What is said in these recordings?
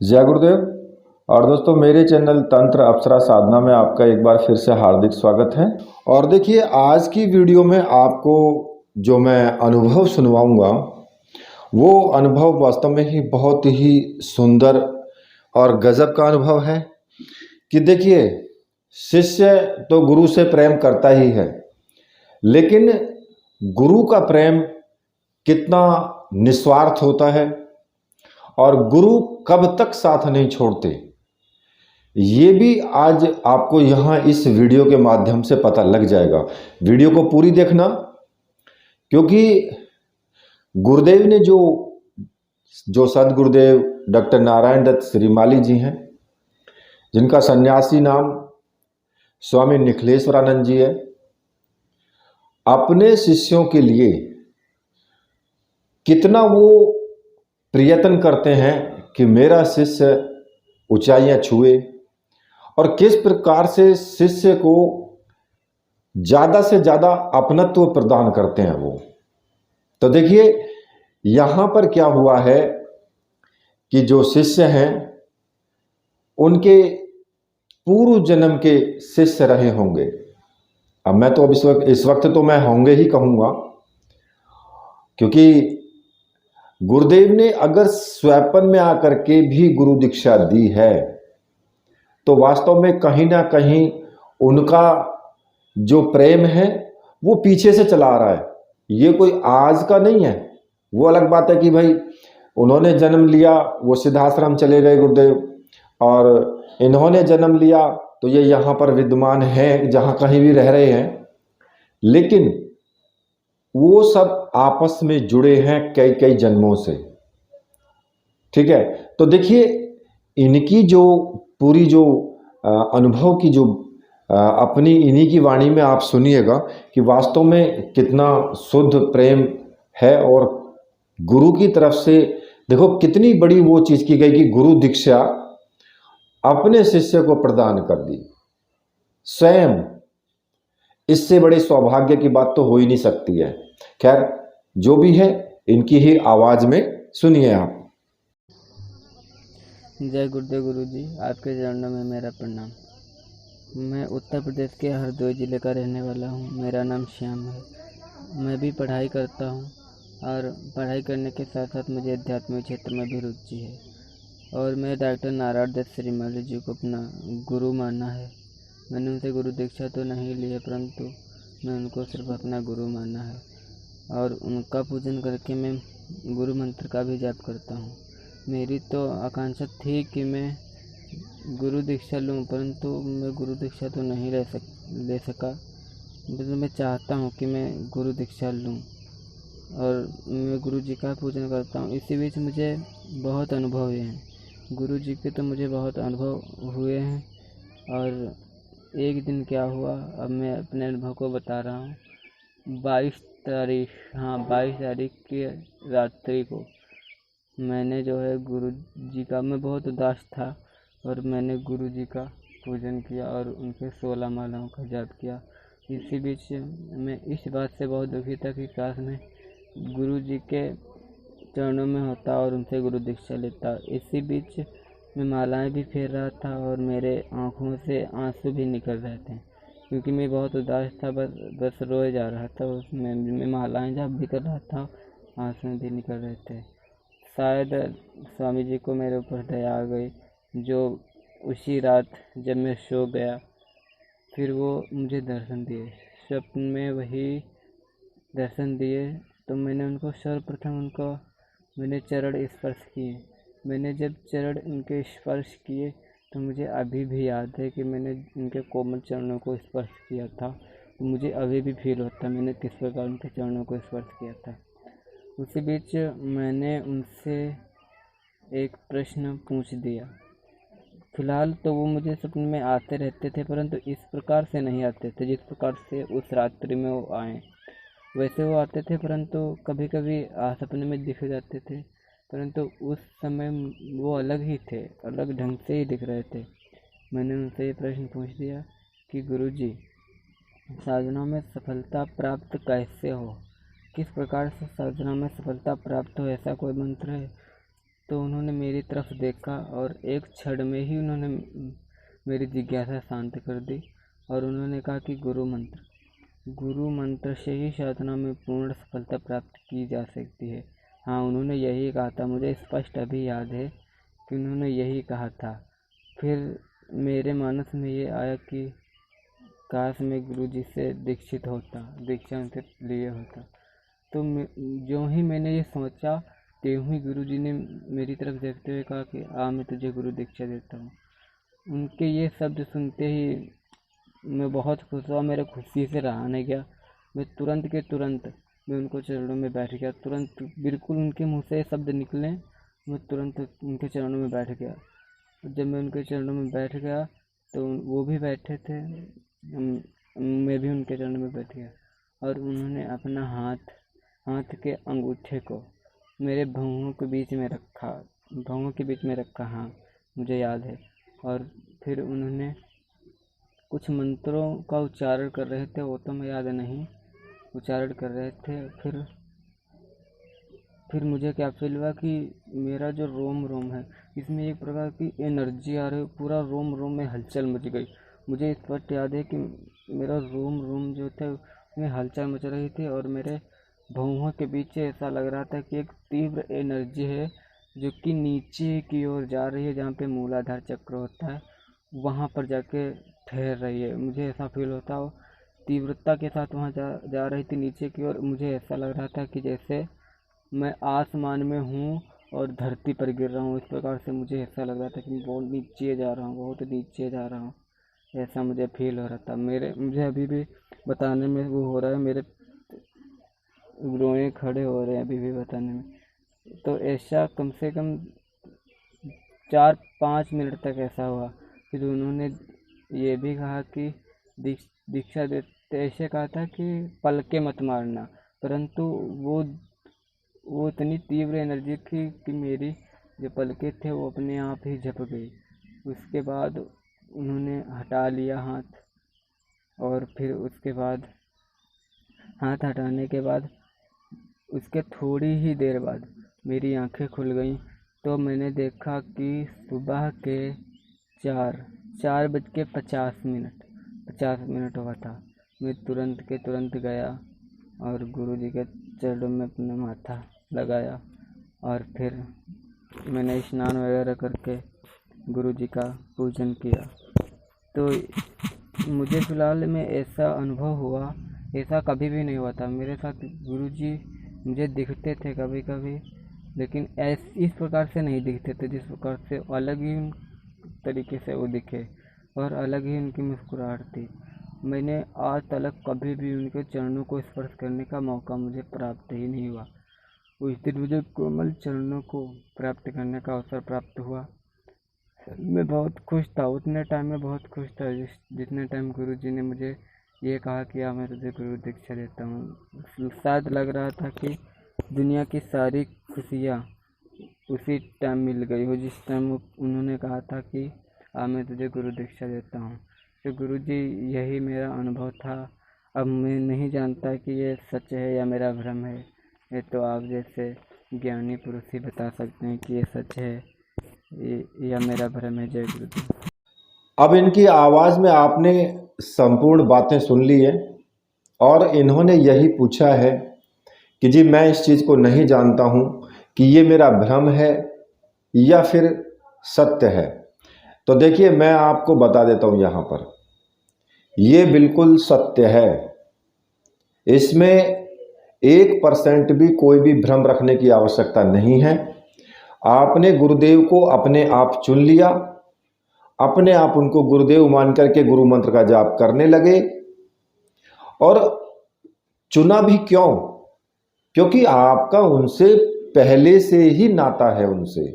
जय गुरुदेव। और दोस्तों, मेरे चैनल तंत्र अप्सरा साधना में आपका एक बार फिर से हार्दिक स्वागत है। और देखिए, आज की वीडियो में आपको जो मैं अनुभव सुनवाऊंगा वो अनुभव वास्तव में ही बहुत ही सुंदर और गजब का अनुभव है। कि देखिए, शिष्य तो गुरु से प्रेम करता ही है, लेकिन गुरु का प्रेम कितना निस्वार्थ होता है और गुरु कब तक साथ नहीं छोड़ते, ये भी आज आपको यहाँ इस वीडियो के माध्यम से पता लग जाएगा। वीडियो को पूरी देखना, क्योंकि गुरुदेव ने जो जो सदगुरुदेव डॉक्टर नारायण दत्त श्रीमाली जी हैं, जिनका सन्यासी नाम स्वामी निखिलेश्वरानंद जी है, अपने शिष्यों के लिए कितना वो प्रयत्न करते हैं कि मेरा शिष्य ऊंचाइयां छुए, और किस प्रकार से शिष्य को ज़्यादा से ज़्यादा अपनत्व प्रदान करते हैं वो। तो देखिए, यहाँ पर क्या हुआ है कि जो शिष्य हैं उनके पूर्व जन्म के शिष्य रहे होंगे। अब मैं तो अब इस वक्त तो मैं होंगे ही कहूँगा, क्योंकि गुरुदेव ने अगर स्वैपन में आकर के भी गुरु दीक्षा दी है तो वास्तव में कहीं ना कहीं उनका जो प्रेम है वो पीछे से चला आ रहा है। ये कोई आज का नहीं है। वो अलग बात है कि भाई उन्होंने जन्म लिया, वो सिद्धाश्रम चले गए गुरुदेव, और इन्होंने जन्म लिया तो ये यहाँ पर विद्यमान हैं, जहाँ कहीं भी रह रहे हैं, लेकिन वो सब आपस में जुड़े हैं कई कई जन्मों से। ठीक है, तो देखिए, इनकी जो पूरी जो अनुभव की जो अपनी इन्हीं की वाणी में आप सुनिएगा कि वास्तव में कितना शुद्ध प्रेम है। और गुरु की तरफ से देखो कितनी बड़ी वो चीज की गई कि गुरु दीक्षा अपने शिष्य को प्रदान कर दी स्वयं। इससे बड़े सौभाग्य की बात तो हो ही नहीं सकती है। खैर, जो भी है, इनकी ही आवाज में सुनिए आप। जय गुरुदेव गुरु जी, आपके चरणों में मेरा प्रणाम। मैं उत्तर प्रदेश के हरदोई ज़िले का रहने वाला हूँ। मेरा नाम श्याम है। मैं भी पढ़ाई करता हूँ और पढ़ाई करने के साथ साथ मुझे आध्यात्मिक क्षेत्र में भी रुचि है। और मैं डॉक्टर नारायण दत्त श्रीमाली जी को अपना गुरु माना है। मैंने उनसे गुरु दीक्षा तो नहीं ली है, परंतु मैं उनको सिर्फ अपना गुरु माना है और उनका पूजन करके मैं गुरु मंत्र का भी जाप करता हूँ। मेरी तो आकांक्षा थी कि मैं गुरु दीक्षा लूँ, परंतु मैं गुरु दीक्षा तो नहीं ले सका। तो मैं चाहता हूँ कि मैं गुरु दीक्षा लूँ और मैं गुरु जी का पूजन करता हूँ। इसी बीच मुझे बहुत अनुभव हुए हैं गुरु जी के, तो मुझे बहुत अनुभव हुए हैं। और एक दिन क्या हुआ, अब मैं अपने अनुभव को बता रहा हूँ। 22 तारीख की रात्रि को मैंने जो है गुरु जी का, मैं बहुत उदास था और मैंने गुरु जी का पूजन किया और उनके 16 मालाओं का जाप किया। इसी बीच मैं इस बात से बहुत दुखी था कि काश मैं गुरु जी के चरणों में होता और उनसे गुरु दीक्षा लेता। इसी बीच मैं मालाएं भी फेर रहा था और मेरे आँखों से आंसू भी निकल रहे थे, क्योंकि मैं बहुत उदास था। बस रोए जा रहा था। उसमें मैं मालाएं जाप भी कर रहा था, आंसू भी निकल रहे थे। शायद स्वामी जी को मेरे ऊपर दया आ गई, जो उसी रात जब मैं सो गया फिर वो मुझे दर्शन दिए। स्वप्न में वही दर्शन दिए तो मैंने उनको सर्वप्रथम मैंने चरण स्पर्श किए। मैंने जब चरण उनके स्पर्श किए तो मुझे अभी भी याद है कि मैंने उनके कोमल चरणों को स्पर्श किया था। तो मुझे अभी भी फील होता मैंने किस प्रकार उनके चरणों को स्पर्श किया था। उसी बीच मैंने उनसे एक प्रश्न पूछ दिया। फिलहाल तो वो मुझे सपने में आते रहते थे, परंतु इस प्रकार से नहीं आते थे जिस प्रकार से उस रात्रि में वो आए। वैसे वो आते थे, परंतु कभी कभी सपने में दिख जाते थे, परंतु उस समय वो अलग ही थे, अलग ढंग से ही दिख रहे थे। मैंने उनसे ये प्रश्न पूछ दिया कि गुरु जी, साधना में सफलता प्राप्त कैसे हो? किस प्रकार से साधना में सफलता प्राप्त हो, ऐसा कोई मंत्र है? तो उन्होंने मेरी तरफ देखा और एक क्षण में ही उन्होंने मेरी जिज्ञासा शांत कर दी और उन्होंने कहा कि गुरु मंत्र से ही साधना में पूर्ण सफलता प्राप्त की जा सकती है। हाँ, उन्होंने यही कहा था, मुझे स्पष्ट अभी याद है कि उन्होंने यही कहा था। फिर मेरे मानस में ये आया कि काश मैं गुरुजी से दीक्षा उनसे लिए होता। तो जो ही मैंने ये सोचा, त्यों ही गुरुजी ने मेरी तरफ देखते हुए कहा कि आ, मैं तुझे गुरु दीक्षा देता हूँ। उनके ये शब्द सुनते ही मैं बहुत खुश हुआ, मेरे खुशी से रहा नहीं गया। मैं तुरंत के तुरंत मैं उनको चरणों में बैठ गया। तुरंत बिल्कुल उनके मुँह से शब्द निकले, मैं तुरंत उनके चरणों में बैठ गया। जब मैं उनके चरणों में बैठ गया तो वो भी बैठे थे, मैं भी उनके चरणों में बैठ गया और उन्होंने अपना हाथ के अंगूठे को मेरे भौहों के बीच में रखा। हाँ, मुझे याद है। और फिर उन्होंने कुछ मंत्रों का उच्चारण कर रहे थे, वो तो मैं याद नहीं, उच्चारण कर रहे थे। फिर मुझे क्या फील हुआ कि मेरा जो रोम है इसमें एक प्रकार की एनर्जी आ रही है, पूरा रोम में हलचल मच गई। मुझे स्पष्ट याद है कि मेरा रोम जो थे उसमें हलचल मच रही थी और मेरे भौहों के बीच ऐसा लग रहा था कि एक तीव्र एनर्जी है जो कि नीचे की ओर जा रही है, जहाँ पे मूलाधार चक्र होता है वहाँ पर जाके ठहर रही है। मुझे ऐसा फील होता, वो तीव्रता के साथ वहाँ जा रही थी नीचे की ओर। मुझे ऐसा लग रहा था कि जैसे मैं आसमान में हूँ और धरती पर गिर रहा हूँ। इस प्रकार से मुझे ऐसा लग रहा था कि मैं बहुत नीचे जा रहा हूँ। ऐसा मुझे फील हो रहा था। मुझे अभी भी बताने में वो हो रहा है, मेरे रोए खड़े हो रहे हैं अभी भी बताने में। तो ऐसा कम से कम 4-5 मिनट तक ऐसा हुआ। फिर उन्होंने ये भी कहा कि दीक्षा देते ऐसे कहा था कि पलके मत मारना, परंतु वो इतनी तीव्र एनर्जी थी कि मेरी जो पलके थे वो अपने आप ही झप गई। उसके बाद उन्होंने हटा लिया हाथ और फिर उसके बाद हाथ हटाने के बाद उसके थोड़ी ही देर बाद मेरी आंखें खुल गईं। तो मैंने देखा कि सुबह के 4:50 हुआ था। मैं तुरंत के तुरंत गया और गुरुजी के चरणों में अपना माथा लगाया और फिर मैंने स्नान वगैरह करके गुरुजी का पूजन किया। तो मुझे फ़िलहाल में ऐसा अनुभव हुआ, ऐसा कभी भी नहीं हुआ था मेरे साथ। गुरुजी मुझे दिखते थे कभी कभी, लेकिन इस प्रकार से नहीं दिखते थे जिस प्रकार से अलग ही तरीके से वो दिखे और अलग ही उनकी मुस्कुराहट थी। मैंने आज तक कभी भी उनके चरणों को स्पर्श करने का मौका मुझे प्राप्त ही नहीं हुआ। उस दिन मुझे कोमल चरणों को प्राप्त करने का अवसर प्राप्त हुआ। मैं बहुत खुश था, उतने टाइम में बहुत खुश था जितने टाइम गुरुजी ने मुझे ये कहा कि मैं तुझे गुरु दीक्षा देता हूँ। शायद लग रहा था कि दुनिया की सारी खुशियाँ उसी टाइम मिल गई हो जिस टाइम उन्होंने कहा था कि मैं तुझे गुरु दीक्षा देता हूँ। तो गुरुजी यही मेरा अनुभव था। अब मैं नहीं जानता कि ये सच है या मेरा भ्रम है, ये तो आप जैसे ज्ञानी पुरुष ही बता सकते हैं कि ये सच है या मेरा भ्रम है। जय गुरुदेव। अब इनकी आवाज़ में आपने संपूर्ण बातें सुन ली हैं और इन्होंने यही पूछा है कि जी मैं इस चीज़ को नहीं जानता हूँ कि ये मेरा भ्रम है या फिर सत्य है। तो देखिए मैं आपको बता देता हूँ, यहाँ पर ये बिल्कुल सत्य है। इसमें 1% भी कोई भी भ्रम रखने की आवश्यकता नहीं है। आपने गुरुदेव को अपने आप चुन लिया, अपने आप उनको गुरुदेव मान करके गुरु मंत्र का जाप करने लगे। और चुना भी क्यों? क्योंकि आपका उनसे पहले से ही नाता है, उनसे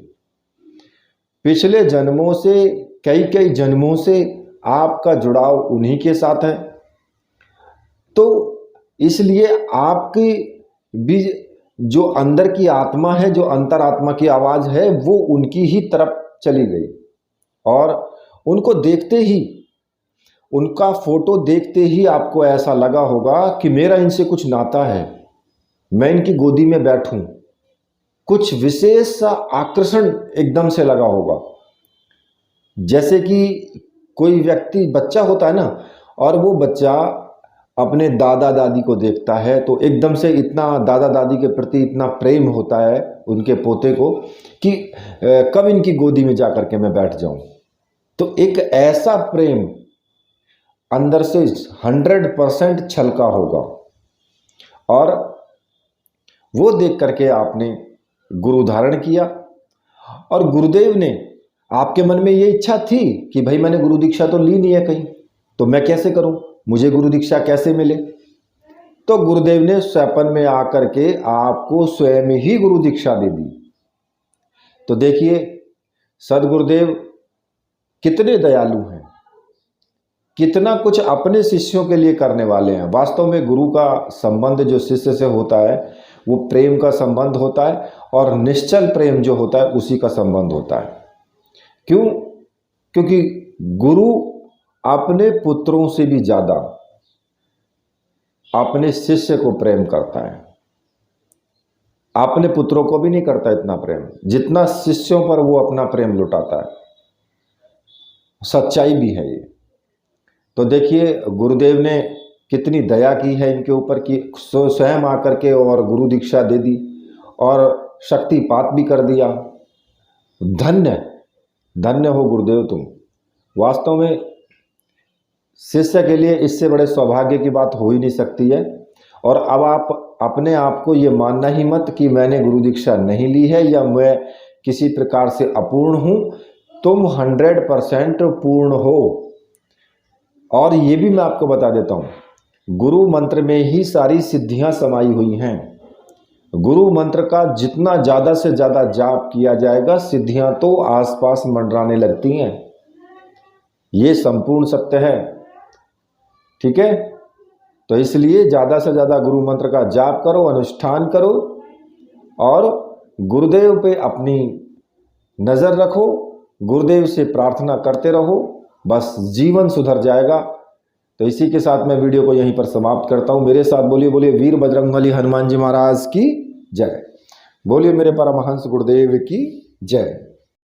पिछले जन्मों से, कई जन्मों से आपका जुड़ाव उन्हीं के साथ है। तो इसलिए आपकी भी जो अंदर की आत्मा है, जो अंतरात्मा की आवाज़ है, वो उनकी ही तरफ चली गई और उनको देखते ही, उनका फोटो देखते ही आपको ऐसा लगा होगा कि मेरा इनसे कुछ नाता है, मैं इनकी गोदी में बैठूं। कुछ विशेष सा आकर्षण एकदम से लगा होगा। जैसे कि कोई व्यक्ति बच्चा होता है ना, और वो बच्चा अपने दादा दादी को देखता है तो एकदम से इतना दादा दादी के प्रति इतना प्रेम होता है उनके पोते को कि कब इनकी गोदी में जा कर के मैं बैठ जाऊं। तो एक ऐसा प्रेम अंदर से 100% छलका होगा, और वो देख करके आपने गुरु धारण किया। और गुरुदेव ने, आपके मन में ये इच्छा थी कि भाई मैंने गुरु दीक्षा तो ली नहीं है कहीं, तो मैं कैसे करूं, मुझे गुरु दीक्षा कैसे मिले। तो गुरुदेव ने स्वप्न में आकर के आपको स्वयं ही गुरु दीक्षा दे दी। तो देखिए सदगुरुदेव कितने दयालु हैं, कितना कुछ अपने शिष्यों के लिए करने वाले हैं। वास्तव में गुरु का संबंध जो शिष्य से होता है वो प्रेम का संबंध होता है, और निश्चल प्रेम जो होता है उसी का संबंध होता है। क्यों? क्योंकि गुरु अपने पुत्रों से भी ज्यादा अपने शिष्य को प्रेम करता है। अपने पुत्रों को भी नहीं करता इतना प्रेम जितना शिष्यों पर वो अपना प्रेम लुटाता है। सच्चाई भी है ये। तो देखिए गुरुदेव ने कितनी दया की है इनके ऊपर कि स्वयं आकर के और गुरु दीक्षा दे दी और शक्तिपात भी कर दिया। धन्य धन्य हो गुरुदेव तुम। वास्तव में शिष्य के लिए इससे बड़े सौभाग्य की बात हो ही नहीं सकती है। और अब आप अपने आप को ये मानना ही मत कि मैंने गुरु दीक्षा नहीं ली है या मैं किसी प्रकार से अपूर्ण हूँ। तुम 100% पूर्ण हो। और ये भी मैं आपको बता देता हूँ, गुरु मंत्र में ही सारी सिद्धियां समाई हुई हैं। गुरु मंत्र का जितना ज़्यादा से ज़्यादा जाप किया जाएगा, सिद्धियां तो आसपास मंडराने लगती हैं। ये संपूर्ण सत्य है। ठीक है, तो इसलिए ज़्यादा से ज़्यादा गुरु मंत्र का जाप करो, अनुष्ठान करो, और गुरुदेव पे अपनी नज़र रखो, गुरुदेव से प्रार्थना करते रहो, बस जीवन सुधर जाएगा। तो इसी के साथ मैं वीडियो को यहीं पर समाप्त करता हूँ। मेरे साथ बोलिए बोलिए वीर बजरंगबली हनुमान जी महाराज की जय। बोलिए मेरे परमहंस गुरुदेव की जय।